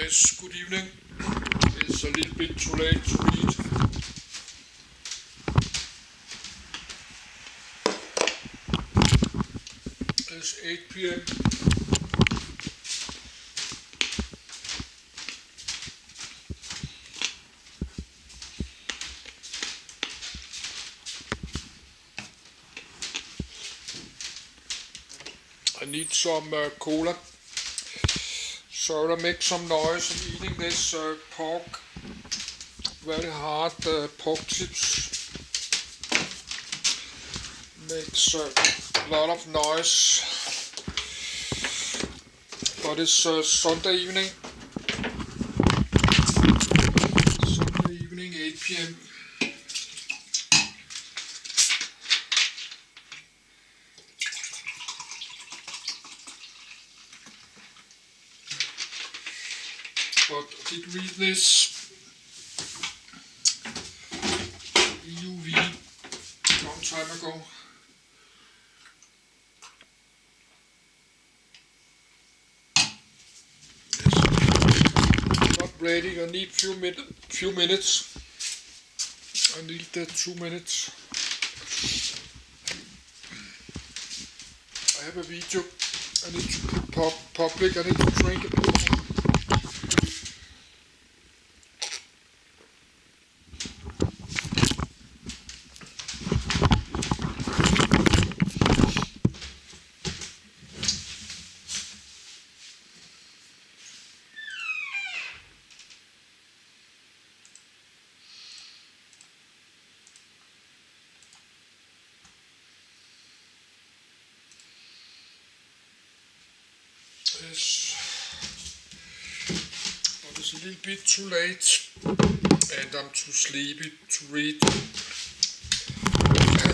Yes, good evening. It's a little bit too late to read. It's 8 p.m. I need some cola. So to make some noise, I'm eating this pork, very hard pork chips. Makes a lot of noise, but it's Sunday evening. Sunday evening, 8 p.m. But I did read this EUV a long time ago. Yes. Not ready. I need few minutes. I need 2 minutes. I have a video. I need to put public. I need to drink a bit. Yes, but it's a little bit too late and I'm too sleepy to read. And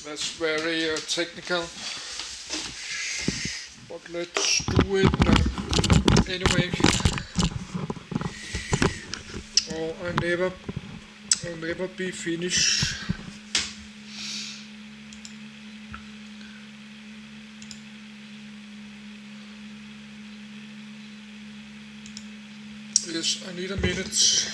that's very technical, but let's do it anyway. Oh, I'll never be finished. Yes, I need a minute.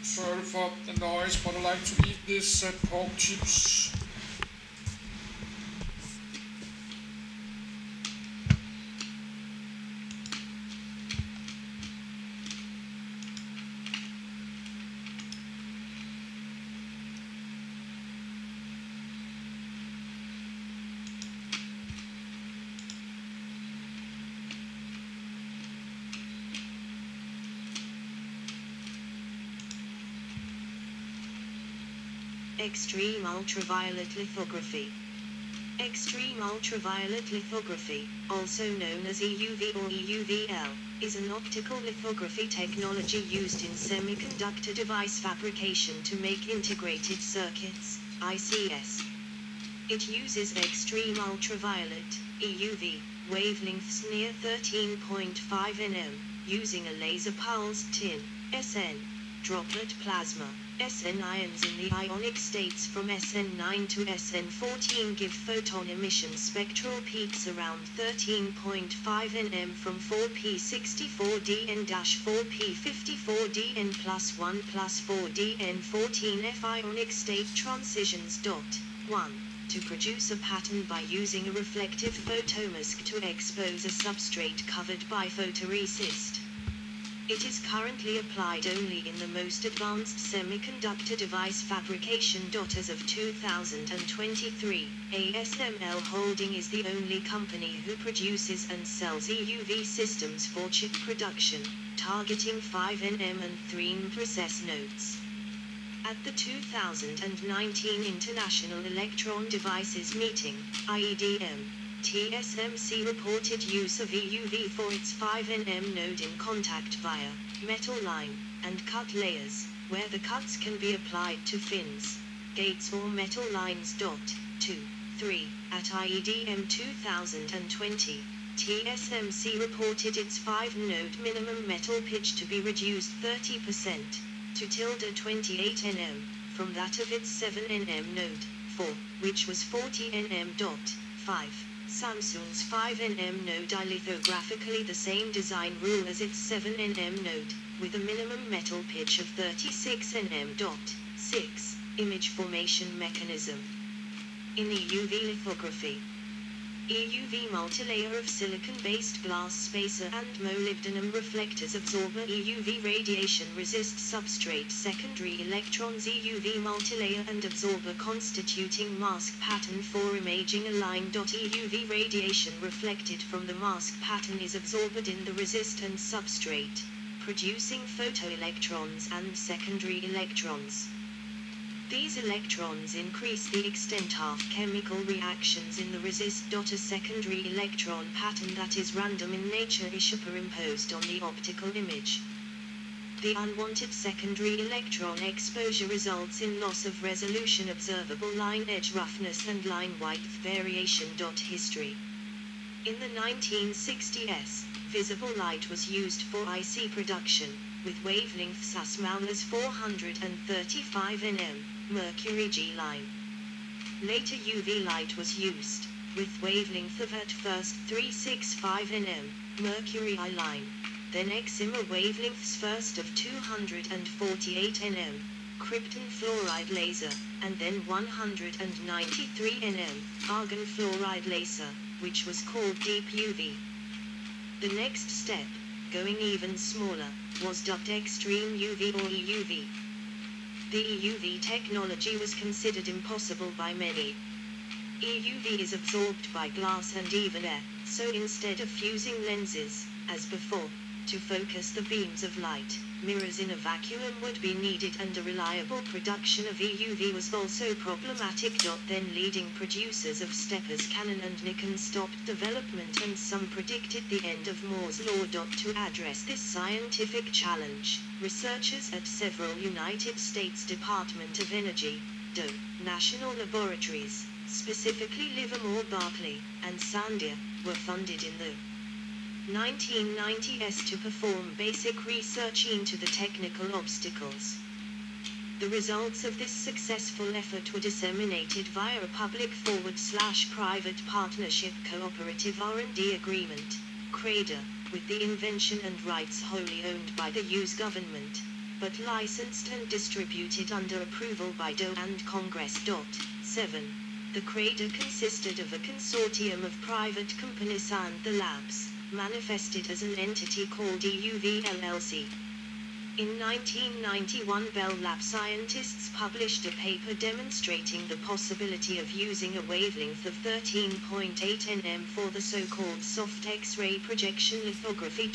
Sorry for the noise, but I like to eat this pork chips. Extreme ultraviolet lithography. Extreme ultraviolet lithography, also known as EUV or EUVL, is an optical lithography technology used in semiconductor device fabrication to make integrated circuits, ICs. It uses extreme ultraviolet, EUV, wavelengths near 13.5 nm, using a laser pulse tin, SN, droplet plasma, SN ions in the ionic states from SN9 to SN14 give photon emission spectral peaks around 13.5 nm from 4p64dn-4p54dn plus 1 plus 4dn14f ionic state transitions. 1. To produce a pattern by using a reflective photomask to expose a substrate covered by photoresist. It is currently applied only in the most advanced semiconductor device fabrication. As of 2023, ASML Holding is the only company who produces and sells EUV systems for chip production, targeting 5 nm and 3 nm process nodes. At the 2019 International Electron Devices Meeting, IEDM, TSMC reported use of EUV for its 5 nm node in contact via metal line and cut layers, where the cuts can be applied to fins, gates or metal lines. 2. 3. At IEDM 2020, TSMC reported its 5-node minimum metal pitch to be reduced 30% to 28 nm from that of its 7 nm node 4, which was 40 nm. 5. Samsung's 5 nm node is lithographically the same design rule as its 7 nm node, with a minimum metal pitch of 36 nm. 6. Image formation mechanism. In EUV lithography, EUV multilayer of silicon-based glass spacer and molybdenum reflectors absorb EUV radiation resist substrate secondary electrons. EUV multilayer and absorber constituting mask pattern for imaging a line. EUV radiation reflected from the mask pattern is absorbed in the resistant substrate, producing photoelectrons and secondary electrons. These electrons increase the extent of chemical reactions in the resist. A secondary electron pattern that is random in nature is superimposed on the optical image. The unwanted secondary electron exposure results in loss of resolution, observable line edge roughness and line width variation. History. In the 1960s, visible light was used for IC production, with wavelengths as small as 435 nm. Mercury G line. Later UV light was used, with wavelength of at first 365 nm, Mercury I line, then excimer wavelengths first of 248 nm, krypton fluoride laser, and then 193 nm, argon fluoride laser, which was called deep UV. The next step, going even smaller, was dubbed extreme UV or EUV. The EUV technology was considered impossible by many. EUV is absorbed by glass and even air, so instead of fusing lenses, as before, to focus the beams of light, mirrors in a vacuum would be needed, and a reliable production of EUV was also problematic. Then leading producers of steppers Canon and Nikon stopped development, and some predicted the end of Moore's law. To address this scientific challenge, researchers at several United States Department of Energy, DOE, national laboratories, specifically Livermore, Berkeley, and Sandia, were funded in the 1990s to perform basic research into the technical obstacles. The results of this successful effort were disseminated via a public/private partnership cooperative R&D agreement, CRADA, with the invention and rights wholly owned by the US government, but licensed and distributed under approval by DOE and Congress. 7. The CRADA consisted of a consortium of private companies and the labs, manifested as an entity called EUV LLC. In 1991, Bell Lab scientists published a paper demonstrating the possibility of using a wavelength of 13.8 nm for the so-called soft X-ray projection lithography.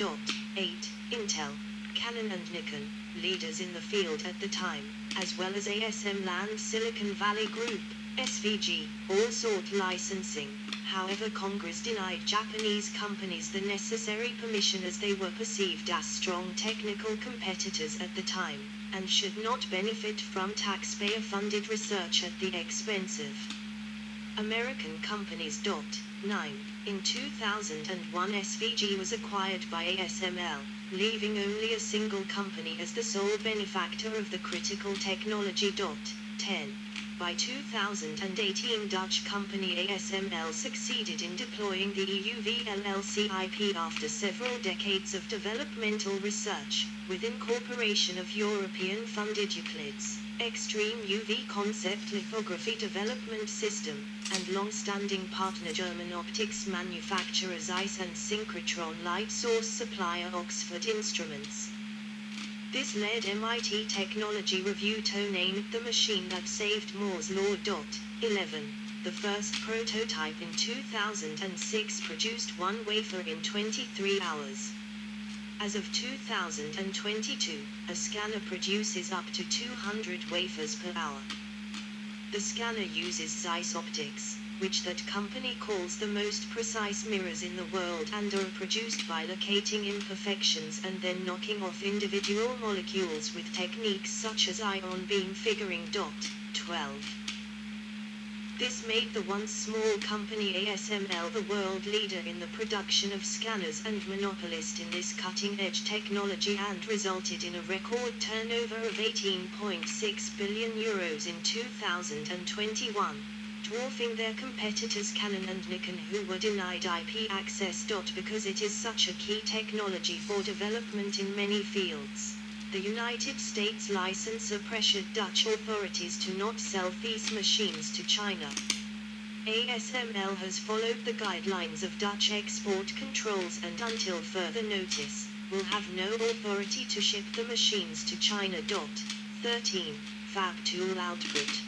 8. Intel, Canon and Nikon, leaders in the field at the time, as well as ASML and Silicon Valley Group, SVG, all sought licensing. However, Congress denied Japanese companies the necessary permission, as they were perceived as strong technical competitors at the time, and should not benefit from taxpayer-funded research at the expense of American companies. 9. In 2001, SVG was acquired by ASML, leaving only a single company as the sole benefactor of the critical technology. 10. By 2018, Dutch company ASML succeeded in deploying the EUV LLC IP after several decades of developmental research, with incorporation of European-funded Euclid's Extreme UV Concept Lithography Development System, and long-standing partner German optics manufacturers Zeiss and Synchrotron light source supplier Oxford Instruments. This led MIT Technology Review to name it the machine that saved Moore's law. 11. The first prototype in 2006 produced one wafer in 23 hours. As of 2022, a scanner produces up to 200 wafers per hour. The scanner uses Zeiss optics, which that company calls the most precise mirrors in the world and are produced by locating imperfections and then knocking off individual molecules with techniques such as ion beam figuring. 12. This made the once small company ASML the world leader in the production of scanners and monopolist in this cutting-edge technology, and resulted in a record turnover of €18.6 billion in 2021, dwarfing their competitors Canon and Nikon, who were denied IP access. Because it is such a key technology for development in many fields. The United States licensor pressured Dutch authorities to not sell these machines to China. ASML has followed the guidelines of Dutch export controls and, until further notice, will have no authority to ship the machines to China. 13. Fab tool output.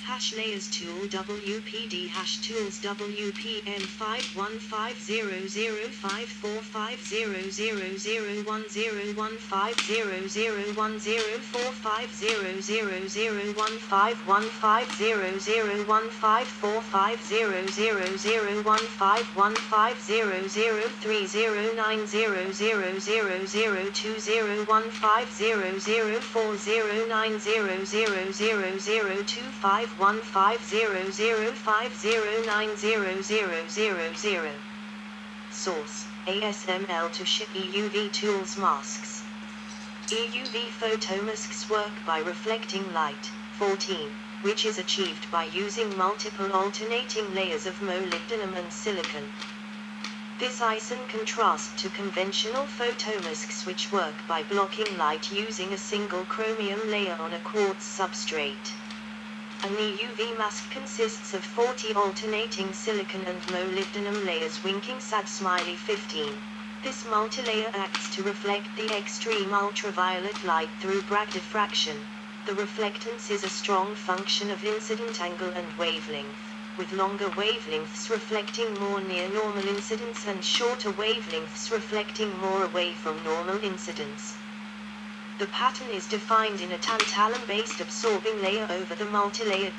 Hash layers tool WPD hash tools WPM 1500500151005150025155005009000. Source: ASML to ship EUV tools masks. EUV photomasks work by reflecting light. 14. Which is achieved by using multiple alternating layers of molybdenum and silicon. This is in contrast to conventional photomasks, which work by blocking light using a single chromium layer on a quartz substrate. An EUV mask consists of 40 alternating silicon and molybdenum layers. Winking sad smiley. 15. This multilayer acts to reflect the extreme ultraviolet light through Bragg diffraction. The reflectance is a strong function of incident angle and wavelength, with longer wavelengths reflecting more near normal incidence and shorter wavelengths reflecting more away from normal incidence. The pattern is defined in a tantalum-based absorbing layer over the multilayer.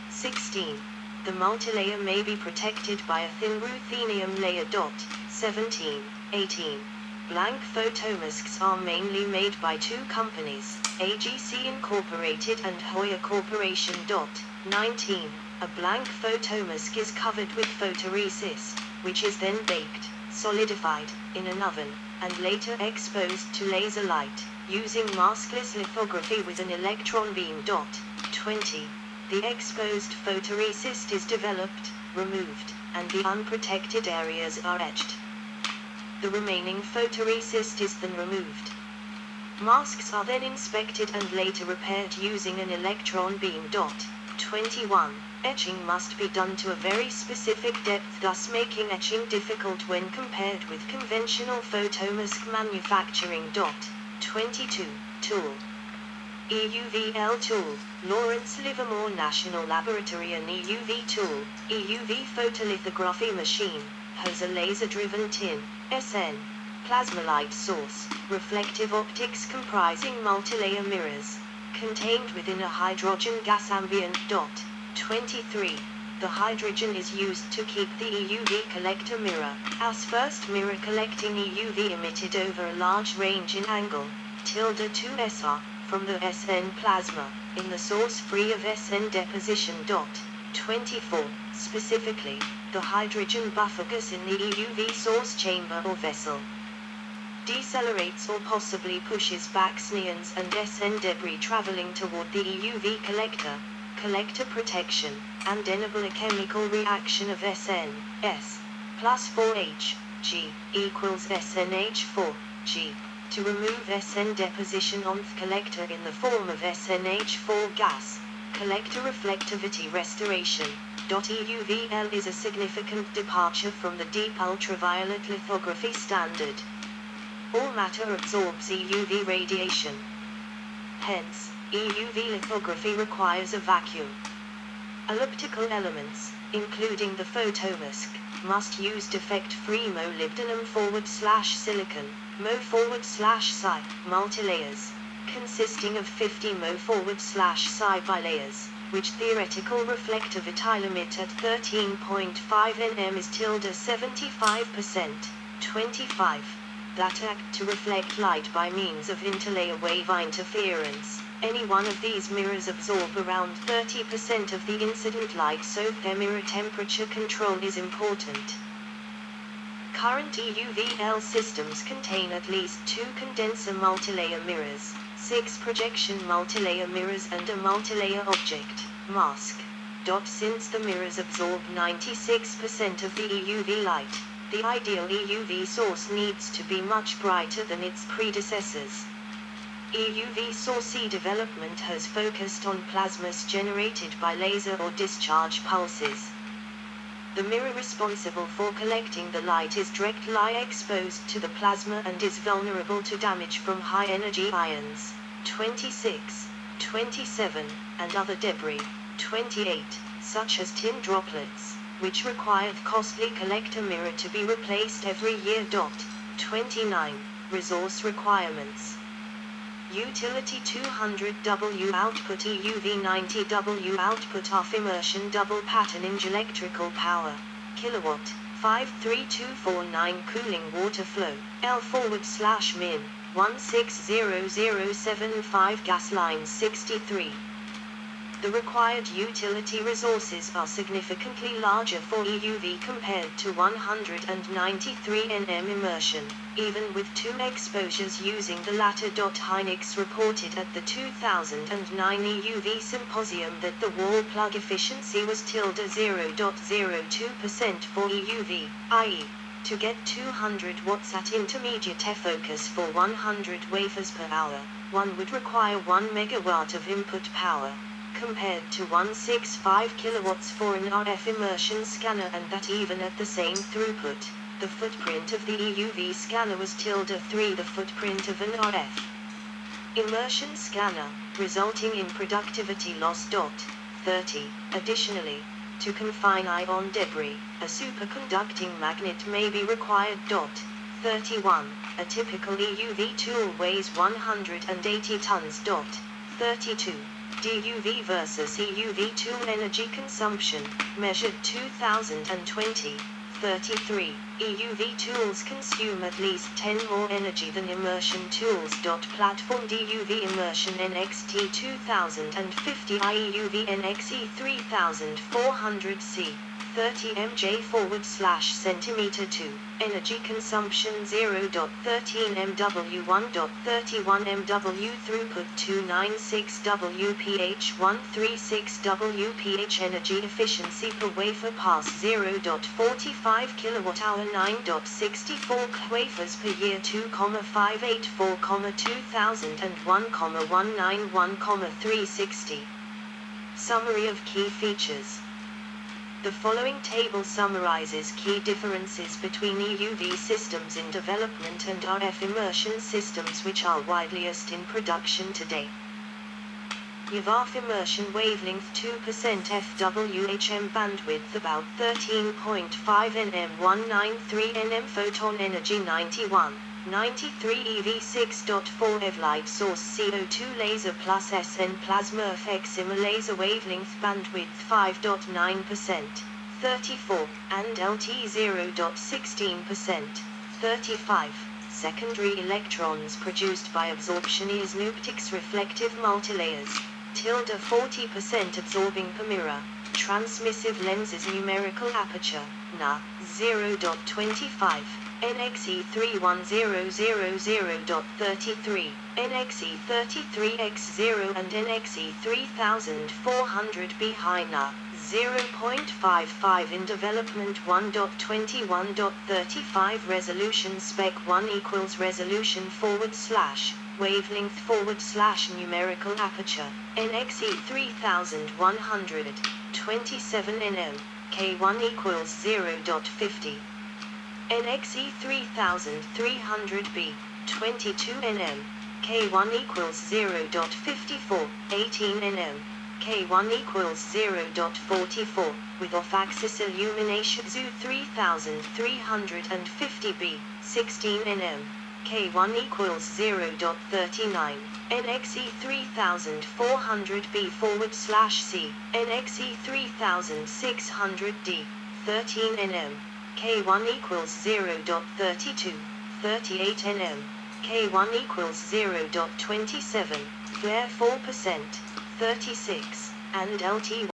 16. The multilayer may be protected by a thin ruthenium layer. 17. 18. Blank photomasks are mainly made by two companies, AGC Incorporated and Hoya Corporation. 19. A blank photomask is covered with photoresist, which is then baked, solidified, in an oven, and later exposed to laser light, using maskless lithography with an electron beam. 20. The exposed photoresist is developed, removed, and the unprotected areas are etched. The remaining photoresist is then removed. Masks are then inspected and later repaired using an electron beam. 21. Etching must be done to a very specific depth, thus making etching difficult when compared with conventional photomask manufacturing. 22. Tool. EUVL tool, Lawrence Livermore National Laboratory. An EUV tool, EUV photolithography machine, has a laser-driven tin, SN, plasma light source, reflective optics comprising multilayer mirrors, contained within a hydrogen gas ambient. 23. The hydrogen is used to keep the EUV collector mirror, as first mirror collecting EUV emitted over a large range in angle, (2SR), from the SN plasma, in the source free of SN deposition. 24. Specifically, the hydrogen buffer gas in the EUV source chamber or vessel decelerates or possibly pushes back SNIONs and SN debris traveling toward the EUV collector protection, and enable a chemical reaction of SN, S, plus 4H, G, equals SNH4, G, to remove SN deposition on the collector in the form of SNH4 gas, collector reflectivity restoration. EUVL is a significant departure from the deep ultraviolet lithography standard. All matter absorbs EUV radiation. Hence, EUV lithography requires a vacuum. Elliptical elements, including the photomask, must use defect-free molybdenum/silicon, Mo/Si, multilayers, consisting of 50 Mo/Si bilayers, which theoretical reflectivity limit at 13.5 nm is tilde 75%, 25. That act to reflect light by means of interlayer wave interference. Any one of these mirrors absorb around 30% of the incident light, so their mirror temperature control is important. Current EUVL systems contain at least 2 condenser multilayer mirrors, 6 projection multilayer mirrors and a multilayer object mask. Since the mirrors absorb 96% of the EUV light, the ideal EUV source needs to be much brighter than its predecessors. EUV source development has focused on plasmas generated by laser or discharge pulses. The mirror responsible for collecting the light is directly exposed to the plasma and is vulnerable to damage from high-energy ions, 26, 27, and other debris, 28, such as tin droplets, which required costly collector mirror to be replaced every year. 29. Resource requirements. Utility 200W output EUV 90W output off immersion double pattern electrical power, kilowatt, 53249 cooling water flow, L/min, 160075 gas lines 63. The required utility resources are significantly larger for EUV compared to 193 nm immersion, even with 2 exposures using the latter. Hynix reported at the 2009 EUV symposium that the wall plug efficiency was tilde 0.02% for EUV, i.e., to get 200 watts at intermediate focus for 100 wafers per hour, one would require 1 megawatt of input power, compared to 165 kilowatts for an RF immersion scanner, and that even at the same throughput, the footprint of the EUV scanner was tilde 3 the footprint of an RF immersion scanner, resulting in productivity loss. 30. Additionally, to confine ion debris, a superconducting magnet may be required. 31. A typical EUV tool weighs 180 tons. 32. DUV versus EUV tool energy consumption, measured 2020. 33. EUV tools consume at least 10 more energy than immersion tools. Platform DUV immersion NXT 2050 EUV NXE 3400C. 30 mJ/centimeter 2. Energy consumption 0.13 MW 1.31 MW throughput 296 WPH 136 WPH energy efficiency per wafer pass 0.45 kWh 9.64 wafers per year 2,584, 2001, 191, 360. Summary of key features. The following table summarizes key differences between EUV systems in development and RF immersion systems which are widely used in production today. EUV immersion wavelength 2% FWHM bandwidth about 13.5 nm 193 nm photon energy 91. 93 EV 6.4 EV light source CO2 laser plus SN plasma FX IMA laser wavelength bandwidth 5.9%, 34, and LT 0.16%, 35. Secondary electrons produced by absorption is optics reflective multilayers, tilde 40% absorbing per mirror, transmissive lenses numerical aperture, Na, 0.25. NXE 31000.33, NXE 33X0 and NXE 3400B high Na, 0.55 in development 1.21.35 resolution spec 1 equals resolution / wavelength / numerical aperture, NXE 3100, 27 nm, K1 equals 0.50. NXE 3300B, 22 nm, K1 equals 0.54, 18 nm, K1 equals 0.44, with off-axis illumination ZU 3350B, 16 nm, K1 equals 0.39. NXE 3400B/C, NXE 3600D, 13 nm, K1 equals 0.32, 38 nm, K1 equals 0.27, glare 4%, 36, and LT